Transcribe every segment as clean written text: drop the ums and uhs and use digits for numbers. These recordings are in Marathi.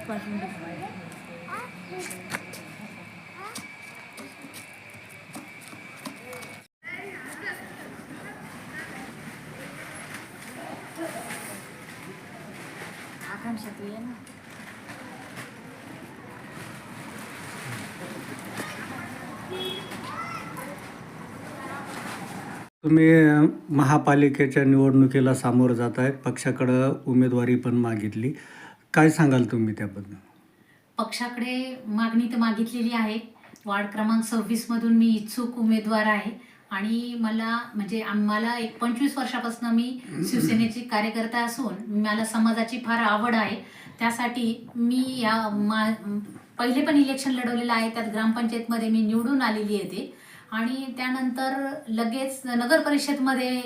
आकांक्षा तू ये ना. तुम्ही महापालिकेच्या निवडणुकीला सामोरं जात आहे. पक्षाकडं उमेदवारी पण मागितली. काय सांगाल तुम्ही त्याबद्दल? पक्षाकडे मागणी तर मागितलेली आहे. वार्ड क्रमांक 26 मधून मी इच्छुक उमेदवार आहे आणि मला म्हणजे आम्हाला एक 25 वर्षापासून मी शिवसेनेची कार्यकर्ता असून मला समाजाची फार आवड आहे. त्यासाठी मी पहिले पण इलेक्शन लढवलेलं आहे. त्यात ग्रामपंचायतमध्ये मी निवडून आलेली आहे आणि त्यानंतर लगेच नगर परिषदमध्ये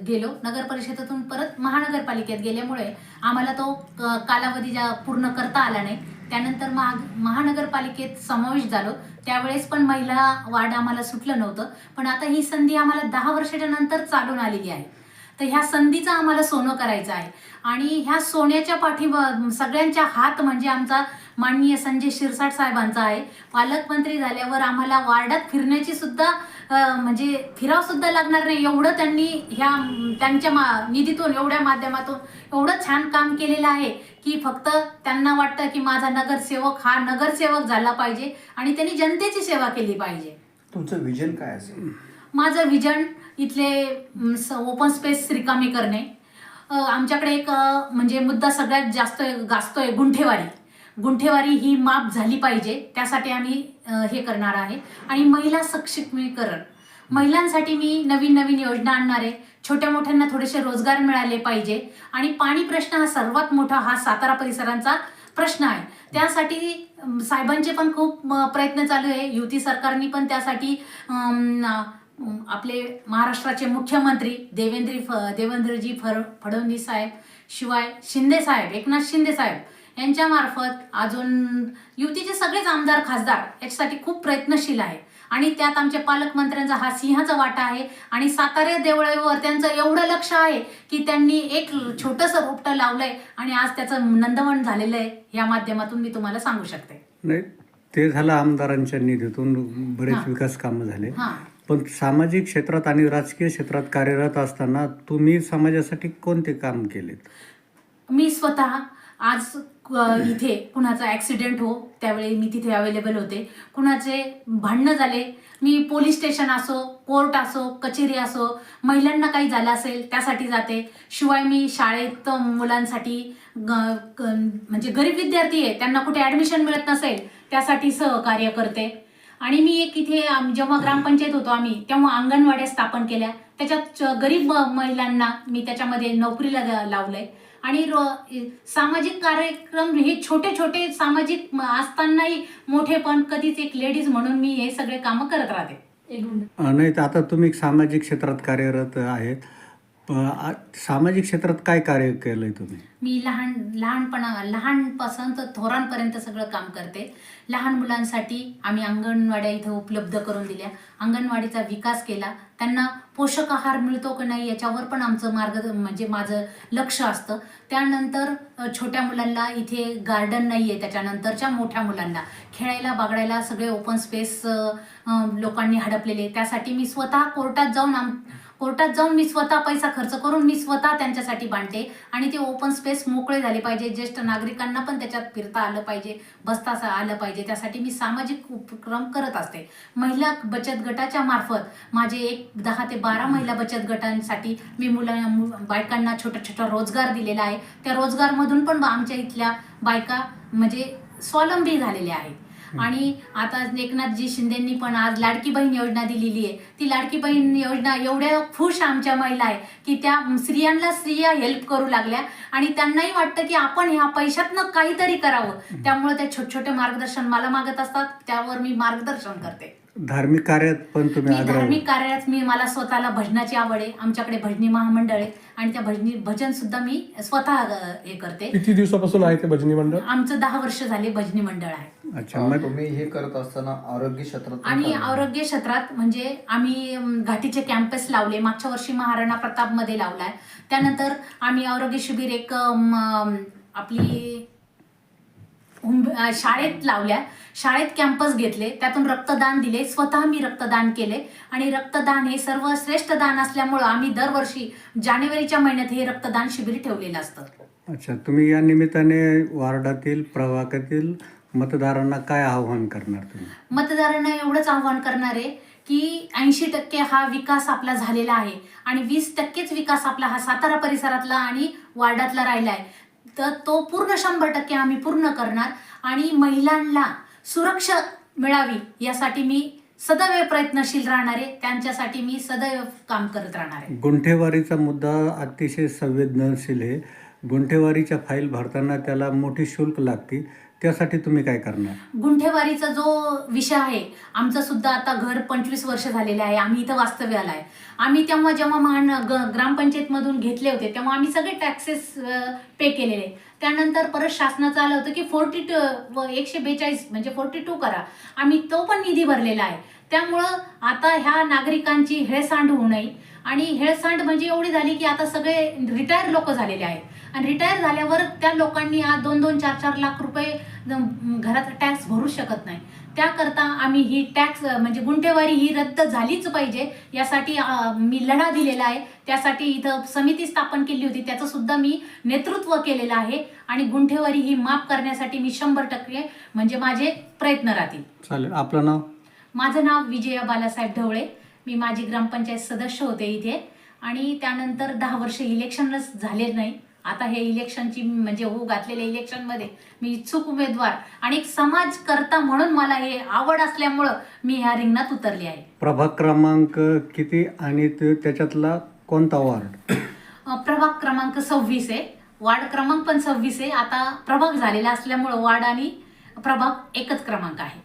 गेलो. नगर परिषदेतून परत महानगरपालिकेत गेल्यामुळे आम्हाला तो कालावधी पूर्ण करता आला नाही. त्यानंतर महानगरपालिकेत समावेश झालो. त्यावेळेस पण महिला वार्ड आम्हाला सुटलं नव्हतं. पण आता ही संधी आम्हाला 10 वर्षाच्या नंतर चालून आलेली आहे. तर ह्या संधीचं आम्हाला सोनं करायचं आहे आणि ह्या सोन्याच्या सगळ्यांच्या हात म्हणजे आमचा माननीय संजय शिरसाट साहेबांचा आहे. पालकमंत्री झाल्यावर आम्हाला वार्डात फिरण्याची सुद्धा म्हणजे फिराव सुद्धा लागणार नाही एवढं त्यांनी त्यांच्या निधीतून एवढ्या माध्यमातून एवढं छान काम केलेलं आहे की फक्त त्यांना वाटतं की माझा नगरसेवक हा नगरसेवक झाला पाहिजे आणि त्यांनी जनतेची सेवा केली पाहिजे. तुमचं विजन काय असेल? माझं विजन इथले ओपन स्पेस रिकामी करणे. आमच्याकडे एक म्हणजे मुद्दा सगळ्यात जास्त गाजतोय गुंठेवारी ही माफ झाली पाहिजे. त्यासाठी आम्ही हे करणार आहे आणि महिला सक्षमीकरण. महिलांसाठी मी नवीन योजना आणणार आहे. छोट्या मोठ्यांना थोडेसे रोजगार मिळाले पाहिजे आणि पाणी प्रश्न हा सर्वात मोठा हा सातारा परिसरांचा प्रश्न आहे. त्यासाठी साहेबांचे पण खूप प्रयत्न चालू आहे. युती सरकारने पण त्यासाठी आपले महाराष्ट्राचे मुख्यमंत्री देवेंद्रजी फडणवीस साहेब, शिवाय शिंदे साहेब, एकनाथ शिंदे साहेब यांच्या मार्फत अजून युतीचे सगळेच आमदार खासदार याच्यासाठी खूप प्रयत्नशील आहे आणि त्यात आमच्या पालकमंत्र्यांचा हा सिंहाचा वाटा आहे आणि सातारा देवळावर त्यांचं एवढं लक्ष आहे की त्यांनी एक छोटंसं रोपटं लावलंय आणि आज त्याचं नंदवन झालेलं आहे. या माध्यमातून मी तुम्हाला सांगू शकते. नाही, ते झालं आमदारांच्या निधीतून बरेच विकास कामं झाले. पण सामाजिक क्षेत्रात आणि राजकीय क्षेत्रात कार्यरत असताना तुम्ही समाजासाठी कोणते काम केलेत? मी स्वतः आज इथे कुणाचा ॲक्सिडेंट त्यावेळी मी तिथे अवेलेबल होते. कुणाचे भांडणं झाले, मी पोलीस स्टेशन असो, कोर्ट असो, कचेरी असो, महिलांना काही झालं असेल त्यासाठी जाते. शिवाय मी शाळेत मुलांसाठी म्हणजे गरीब विद्यार्थी आहे त्यांना कुठे ॲडमिशन मिळत नसेल त्यासाठी सहकार्य करते. आणि मी एक इथे जेव्हा ग्रामपंचायत होतो आम्ही तेव्हा अंगणवाड्या स्थापन केल्या. त्याच्यात गरीब महिलांना मी त्याच्यामध्ये नोकरीला लावलंय आणि सामाजिक कार्यक्रम हे छोटे सामाजिक असतानाही मोठे पण कधीच एक लेडीज म्हणून मी हे सगळे कामं करत राहते. नाही, तर आता तुम्ही सामाजिक क्षेत्रात कार्यरत आहेत. सामाजिक क्षेत्रात काय कार्य केलंय तुम्ही? मी लहानपासून तर थोरांपर्यंत सगळं काम करते. लहान मुलांसाठी आम्ही अंगणवाड्या इथं उपलब्ध करून दिल्या. अंगणवाडीचा विकास केला. त्यांना पोषक आहार मिळतो की नाही याच्यावर पण आमचं म्हणजे माझं लक्ष असतं. त्यानंतर छोट्या मुलांना इथे गार्डन नाही आहे. त्याच्यानंतरच्या मोठ्या मुलांना खेळायला बागडायला सगळे ओपन स्पेस लोकांनी हडपलेले. त्यासाठी मी स्वतः कोर्टात जाऊन मी स्वतः पैसा खर्च करून मी स्वतः त्यांच्यासाठी बांधते आणि ते ओपन स्पेस मोकळे झाले पाहिजे. ज्येष्ठ नागरिकांना पण त्याच्यात फिरता आलं पाहिजे, बसता आलं पाहिजे. त्यासाठी मी सामाजिक उपक्रम करत असते. महिला बचत गटाच्या मार्फत माझे 10 ते 12 महिला बचत गटांसाठी मी बायकांना छोटा रोजगार दिलेला आहे. त्या रोजगारमधून पण आमच्या इथल्या बायका म्हणजे स्वावलंबी झालेल्या आहेत. आणि आता एकनाथजी शिंदेंनी पण आज लाडकी बहीण योजना दिलेली आहे. ती लाडकी बहीण योजना एवढ्या खुश आमच्या महिला आहे की त्या स्त्रिया हेल्प करू लागल्या आणि त्यांनाही वाटतं की आपण ह्या पैशातनं काहीतरी करावं. त्यामुळे ते छोटे मार्गदर्शन मला मागत असतात, त्यावर मी मार्गदर्शन करते. धार्मिक कार्यात पण तुम्ही? धार्मिक कार्यात मला स्वतःला भजनाची आवड आहे. आमच्याकडे भजनी महामंडळ आहे आणि त्या भजन सुद्धा मी स्वतः हे करते. किती दिवसापासून आहे ते भजनी मंडळ? आमचं 10 वर्ष झाले भजनी मंडळ आहे. अच्छा, मग तुम्ही हे करत असताना आरोग्य क्षेत्रात आणि आरोग्य क्षेत्रात म्हणजे आम्ही घाटीचे कॅम्पस लावले. मागच्या वर्षी महाराणा प्रताप मध्ये लावलाय. त्यानंतर आम्ही आरोग्य शिबिर एक आपली शाळेत लावल्या, शाळेत कॅम्पस घेतले, त्यातून रक्तदान दिले, स्वतः मी रक्तदान केले आणि रक्तदान हे सर्वश्रेष्ठ दान असल्यामुळं आम्ही दरवर्षी जानेवारीच्या महिन्यात हे रक्तदान शिबिर ठेवलेलं असतं. अच्छा, तुम्ही या निमित्ताने वार्डातील प्रभागातील मतदारांना काय आव्हान करणार तुम्ही? मतदारांना एवढंच आव्हान करणार आहे की 80% हा विकास आपला झालेला आहे आणि 20%च विकास आपला हा सातारा परिसरातला आणि वार्डातला राहिला आहे. तर तो पूर्ण 100% आम्ही पूर्ण करणार आणि महिलांना सुरक्षा मिळावी यासाठी मी सदैव प्रयत्नशील राहणार आहे. त्यांच्यासाठी मी सदैव काम करत राहणार आहे. गुंठेवारीचा मुद्दा अतिशय संवेदनशील आहे. गुंठेवारीच्या फाईल भरताना त्याला मोठी शुल्क लागते, त्यासाठी तुम्ही काय करणार? गुंठेवारीचा जो विषय आहे, आमचं सुद्धा आता घर 25 वर्ष झालेले आहे. आम्ही इथं वास्तव्याला आहे. आम्ही जेव्हा ग्रामपंचायतमधून घेतले होते तेव्हा आम्ही सगळे टॅक्सेस पे केलेले. त्यानंतर परत शासनाचं आलं होतं की 142 म्हणजे 42 करा. आम्ही तो पण निधी भरलेला आहे. त्यामुळं आता ह्या नागरिकांची हेळसांड होऊ नये आणि हेळसांड म्हणजे एवढी झाली की आता सगळे रिटायर लोक झालेले आहेत आणि रिटायर झाल्यावर त्या लोकांनी आज 2-2, 4-4 लाख रुपये घरात टॅक्स भरू शकत नाही. त्याकरता आम्ही ही टॅक्स म्हणजे गुंठेवारी ही रद्द झालीच पाहिजे यासाठी मी लढा दिलेला आहे. त्यासाठी इथं समिती स्थापन केली होती, त्याचं सुद्धा मी नेतृत्व केलेलं आहे आणि गुंठेवारी ही माफ करण्यासाठी मी 100% म्हणजे माझे प्रयत्न राहतील. चालेल. आपलं नाव? माझं नाव विजया बालासाहेब ढवळे. मी माझी ग्रामपंचायत सदस्य होते इथे आणि त्यानंतर 10 वर्ष इलेक्शनच झाले नाही. आता हे इलेक्शनची म्हणजे घातलेल्या इलेक्शनमध्ये मी इच्छुक उमेदवार आणि एक समाजकर्ता म्हणून मला हे आवड असल्यामुळं मी ह्या रिंगणात उतरली आहे. प्रभाग क्रमांक किती आणि त्याच्यातला कोणता वार्ड? प्रभाग क्रमांक 26 आहे. वार्ड क्रमांक पण 26 आहे. आता प्रभाग झालेला असल्यामुळं वार्ड आणि प्रभाग एकच क्रमांक आहे.